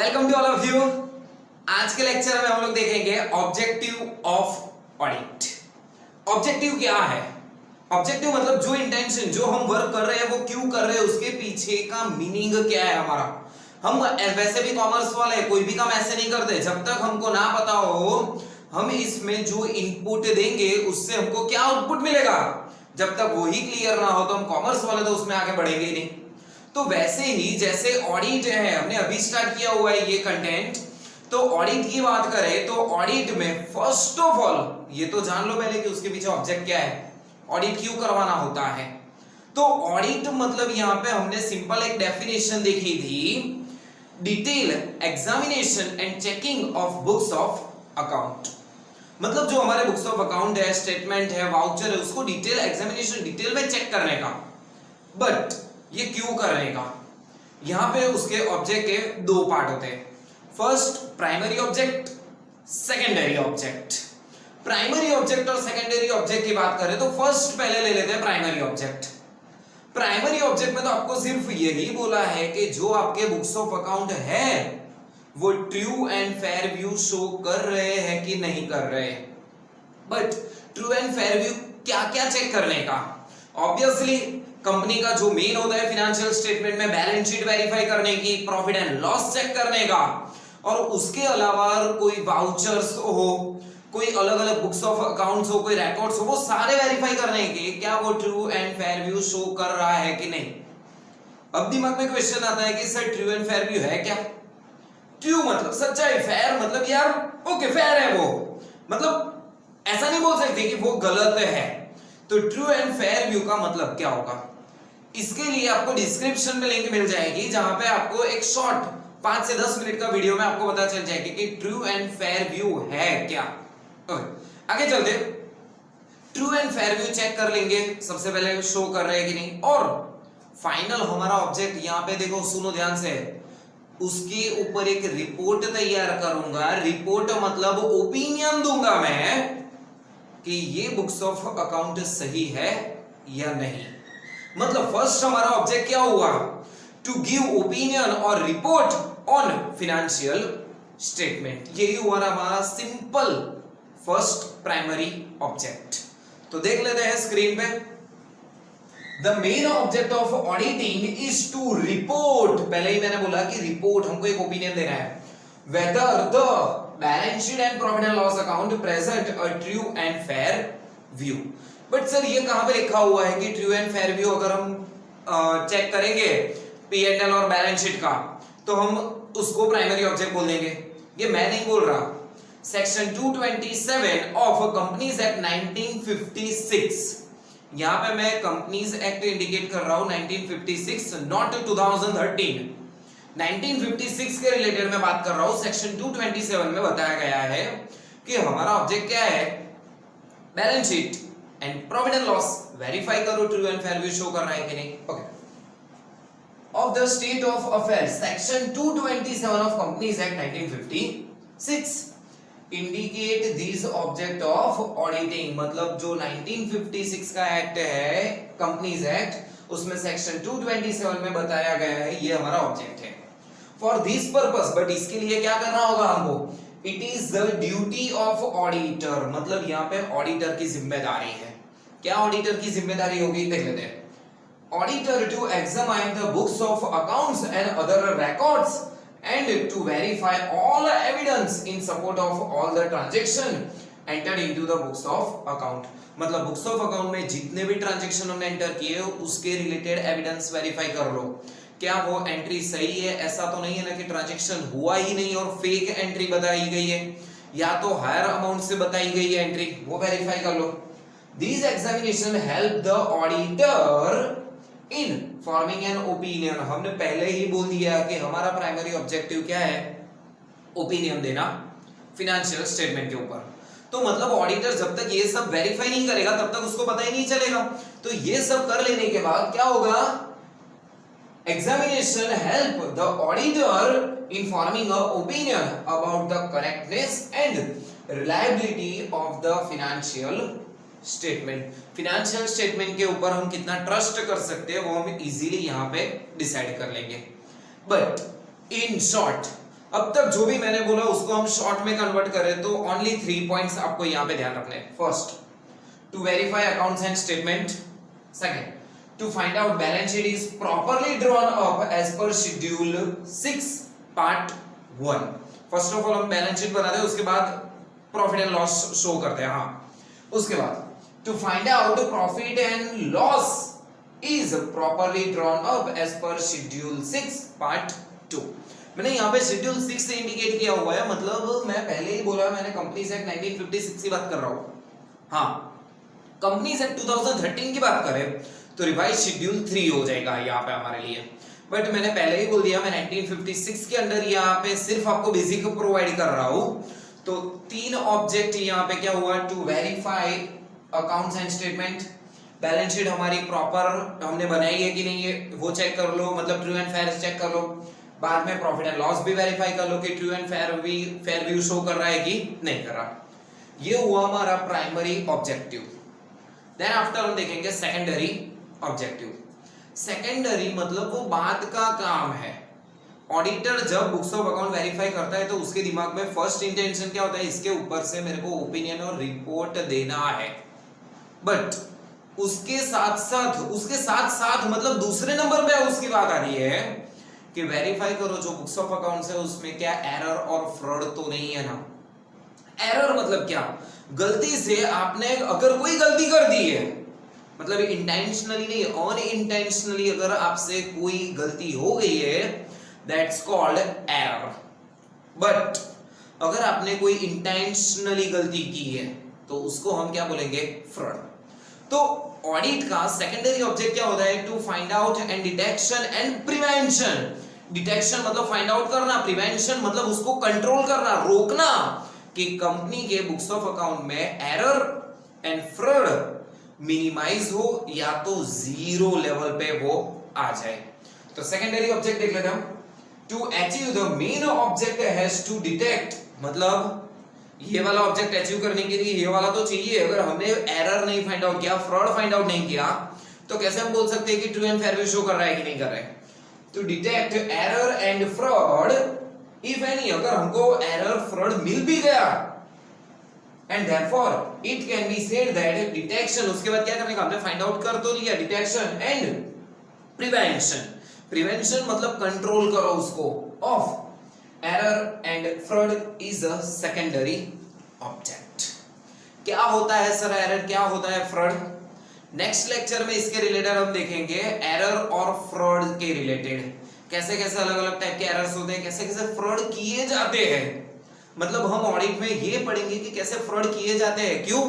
Welcome to all of you. आज के lecture में हम लोग देखेंगे ऑब्जेक्टिव ऑफ ऑडिट। ऑब्जेक्टिव क्या है? ऑब्जेक्टिव मतलब जो इंटेंशन, जो हम वर्क कर रहे हैं वो क्यों कर रहे हैं, उसके पीछे का मीनिंग क्या है हमारा। हम वैसे भी कॉमर्स वाले कोई भी काम ऐसे नहीं करते जब तक हमको ना पता हो हम इसमें जो इनपुट देंगे उससे हमको क्या आउटपुट मिलेगा। जब तक वही क्लियर ना हो तो हम कॉमर्स वाले तो उसमें आगे बढ़ेंगे ही नहीं। तो वैसे ही जैसे ऑडिट है, हमने अभी स्टार्ट किया हुआ है ये कंटेंट। तो ऑडिट की बात करें तो ऑडिट में फर्स्ट ऑफ ऑल ये तो जान लो पहले कि उसके पीछे ऑब्जेक्ट क्या है, ऑडिट क्यों करवाना होता है। तो ऑडिट मतलब यहां पे हमने सिंपल एक डेफिनेशन देखी थी, detail examination and checking of books of account. मतलब जो हमारे बुक्स ऑफ अकाउंट है, स्टेटमेंट है, वाउचर है, उसको डिटेल एग्जामिनेशन, डिटेल में चेक करने का। बट ये क्यों करने का? यहां पे उसके ऑब्जेक्ट के दो पार्ट होते हैं, first primary object, secondary object. Primary object और सेकेंडरी ऑब्जेक्ट की बात करें तो फर्स्ट पहले ले लेते हैं प्राइमरी ऑब्जेक्ट। प्राइमरी ऑब्जेक्ट में तो आपको सिर्फ यही बोला है कि जो आपके बुक्स ऑफ अकाउंट है वो true and fair view show कर रहे हैं कि नहीं कर रहे। But true and fair view क्या क्या चेक करने का? ऑब्वियसली कंपनी का जो मेन होता है फिनेंशियल स्टेटमेंट में बैलेंस शीट वेरीफाई करने की, प्रॉफिट एंड लॉस चेक करने का, और उसके अलावा कोई वाउचर्स हो, कोई अलग अलग बुक्स ऑफ अकाउंट्स हो, कोई रिकॉर्ड्स हो, वो सारे वेरीफाई करने के क्या वो true and fair view show कर रहा है कि नहीं। अब दिमाग में क्वेश्चन आता है कि sir true and fair view है क्या? ट्रू मतलब सच्चाई, फेयर मतलब यार ओके फेयर है वो, मतलब ऐसा नहीं बोल सकते कि वो गलत है। तो ट्रू एंड फेयर व्यू का मतलब क्या होगा? इसके लिए आपको डिस्क्रिप्शन में लिंक मिल जाएगी जहां पे आपको एक शॉर्ट 5 से 10 मिनट का वीडियो में आपको पता चल जाएगा कि ट्रू एंड फेयर व्यू है क्या। आगे चलते, true and fair view check कर लेंगे सबसे पहले शो कर रहे हैं कि नहीं। और फाइनल हमारा ऑब्जेक्ट यहां पे देखो, सुनो ध्यान से, उसके ऊपर एक रिपोर्ट तैयार करूंगा। रिपोर्ट मतलब ओपिनियन दूंगा मैं कि ये बुक्स ऑफ अकाउंट सही है या नहीं। मतलब फर्स्ट हमारा ऑब्जेक्ट क्या हुआ? टू गिव ओपिनियन और रिपोर्ट ऑन फिनेंशियल स्टेटमेंट। यही हुआ हमारा सिंपल फर्स्ट प्राइमरी ऑब्जेक्ट। तो देख लेते हैं स्क्रीन पे। The main object of auditing is to report, पहले ही मैंने बोला कि रिपोर्ट, हमको एक ओपिनियन देना है, whether the balance sheet and profit and loss account present a true and fair view. But sir ये कहां पे लिखा हुआ है कि ट्रू एंड फेयर व्यू अगर हम चेक करेंगे P&L और बैलेंस शीट का तो हम उसको प्राइमरी ऑब्जेक्ट बोल देंगे? ये मैं नहीं बोल रहा, सेक्शन 227 ऑफ कंपनीज एक्ट 1956, यहां पे मैं कंपनीज एक्ट इंडिकेट कर रहा हूं 1956, नॉट 2013। 1956 के रिलेटेड मैं बात कर रहा हूं। सेक्शन 227 में बताया गया है कि हमारा ऑब्जेक्ट क्या है, balance sheet and profit and loss verify करो true and fair view show कर रहा है कि नहीं। Okay, of the state of affairs, section 227 of companies act 1956 indicate this object of auditing. मतलब जो 1956 का एक्ट है कंपनीज एक्ट, उसमें सेक्शन 227 में बताया गया है ये हमारा ऑब्जेक्ट है। फॉर दिस पर्पस, बट इसके लिए क्या करना होगा हमको? It is the duty of auditor, मतलब यहाँ पे ऑडिटर की जिम्मेदारी है। क्या ऑडिटर की जिम्मेदारी होगी देख लेते हैं। Auditor to examine the books of accounts and other records and to verify all evidence in support of all the transaction entered into the books of account। मतलब बुक्स ऑफ अकाउंट में जितने भी ट्रांजैक्शन हमने enter किए उसके related evidence verify कर लो, क्या वो एंट्री सही है। ऐसा तो नहीं है ना कि ट्रांजैक्शन हुआ ही नहीं और फेक एंट्री बताई गई है, या तो हायर अमाउंट से बताई गई है एंट्री, वो वेरीफाई कर लो। These examination help the auditor in forming an opinion. हमने पहले ही बोल दिया कि हमारा प्राइमरी ऑब्जेक्टिव क्या है, ओपिनियन देना फिनेंशियल स्टेटमेंट के ऊपर। तो मतलब ऑडिटर जब तक ये सब वेरीफाई नहीं करेगा तब तक उसको पता ही नहीं चलेगा। तो ये सब कर लेने के बाद क्या होगा, examination help the auditor in forming a opinion about the correctness and reliability of the financial statement. Financial statement के ऊपर हम कितना ट्रस्ट कर सकते हैं वो हम इजीली यहां पे डिसाइड कर लेंगे। बट इन शॉर्ट अब तक जो भी मैंने बोला उसको हम शॉर्ट में कन्वर्ट करें तो ओनली 3 पॉइंट्स आपको यहां पे ध्यान रखने हैं. First, to verify accounts and statement. Second, to find out balance sheet is properly drawn up as per schedule 6 part 1. First of all हम बैलेंस शीट बनाते हैं, उसके बाद प्रॉफिट एंड लॉस शो करते हैं. हाँ, उसके बाद to find out profit and loss is properly drawn up as per schedule 6 part 2. मैंने यहाँ पे शेड्यूल 6 से इंडिकेट किया हुआ है, मतलब मैं पहले ही बोला मैंने कंपनीज एक्ट 1956 की बात कर रहा हूँ. हाँ, कंपनीज एक्ट 2013 की बात करें तो रिवाइज शेड्यूल 3 हो जाएगा यहाँ पे हमारे लिए. बट मैंने पहले ही बोल दिया मैं 1956 के अंदर यहाँ पे सिर्फ आपको बेसिक प्रोवाइड कर रहा हूँ. तो 3 ऑब्जेक्ट यहाँ पे क्या हुआ, to verify accounts and statement. Balance sheet हमारी प्रॉपर हमने बनाई है कि नहीं है वो चेक कर लो, मतलब ट्रू एंड फेयर चेक कर लो. बाद में प्रॉफिट एंड लॉस भी वेरीफाई कर लो कि true and fair view show कर रहा है कि नहीं कर रहा. ये हुआ हमारा प्राइमरी ऑब्जेक्टिव. देन आफ्टर हम देखेंगे सेकेंडरी ऑब्जेक्टिव. सेकेंडरी मतलब वो बाद का काम है. ऑडिटर जब बुक्स ऑफ अकाउंट वेरीफाई करता है तो उसके दिमाग में फर्स्ट इंटेंशन क्या होता है, इसके ऊपर से मेरे को ओपिनियन और रिपोर्ट देना है. बट उसके साथ साथ मतलब दूसरे नंबर पे उसकी बात आ रही है कि वेरीफाई करो जो बुक्स ऑफ अकाउंट्स है उसमें क्या एरर और फ्रॉड तो नहीं है ना. एरर मतलब क्या, गलती से आपने अगर कोई गलती कर दी है, मतलब इंटेंशनली नहीं अनइंटेंशनली अगर आपसे कोई गलती हो गई है, दैट्स कॉल्ड एरर. बट अगर आपने कोई इंटेंशनली गलती की है तो उसको हम क्या बोलेंगे, फ्रॉड. तो ऑडिट का सेकेंडरी ऑब्जेक्ट क्या होता है, to find out and detection and prevention. Detection मतलब फाइंड आउट करना, प्रिवेंशन मतलब उसको कंट्रोल करना, रोकना कि कंपनी के बुक्स ऑफ अकाउंट में एरर एंड फ्रॉड मिनिमाइज हो या तो जीरो लेवल पे वो आ जाए. तो सेकेंडरी ऑब्जेक्ट देख लेते हैं हम. To achieve the main object has to detect, मतलब ये वाला ऑब्जेक्ट अचीव करने के लिए ये वाला तो चाहिए. अगर हमने एरर नहीं फाइंड आउट किया, फ्रॉड फाइंड आउट नहीं किया, तो कैसे हम बोल सकते हैं कि true and fair view show कर रहा है कि नहीं कर रहा है. To detect error and fraud if any, अगर हमको एरर फ्रॉड मिल भी गया and therefore it can be said that detection, उसके बाद क्या करने का, हमने फाइंड आउट कर तो लिया, डिटेक्शन एंड प्रिवेंशन. प्रिवेंशन मतलब कंट्रोल करो उसको of error and fraud is a secondary object. क्या होता है सर एरर, क्या होता है फ्रॉड, नेक्स्ट लेक्चर में इसके रिलेटेड हम देखेंगे. एरर और फ्रॉड के रिलेटेड कैसे कैसे अलग अलग टाइप के एरर्स होते हैं, कैसे कैसे फ्रॉड किए जाते हैं. मतलब हम ऑडिट में ये पढ़ेंगे कि कैसे फ्रॉड किए जाते हैं. क्यों,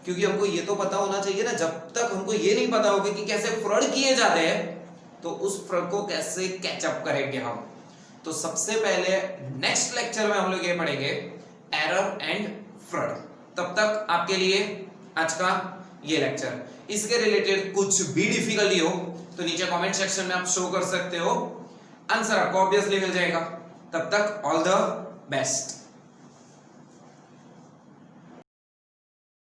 क्योंकि हमको ये तो पता होना चाहिए ना. जब तक हमको ये नहीं पता होगा कि कैसे फ्रॉड किए जाते हैं तो उस फ्रॉड को कैसे कैचअप करेंगे हम. तो सबसे पहले नेक्स्ट लेक्चर में हम लोग ये पढ़ेंगे एरर एंड फ्रॉड. तब तक आपके लिए आज का ये लेक्चर, इसके रिलेटेड कुछ भी डिफिकल्टी हो तो नीचे कमेंट सेक्शन में आप शो कर सकते हो, आंसर आपको ऑब्वियसली मिल जाएगा. तब तक ऑल द बेस्ट.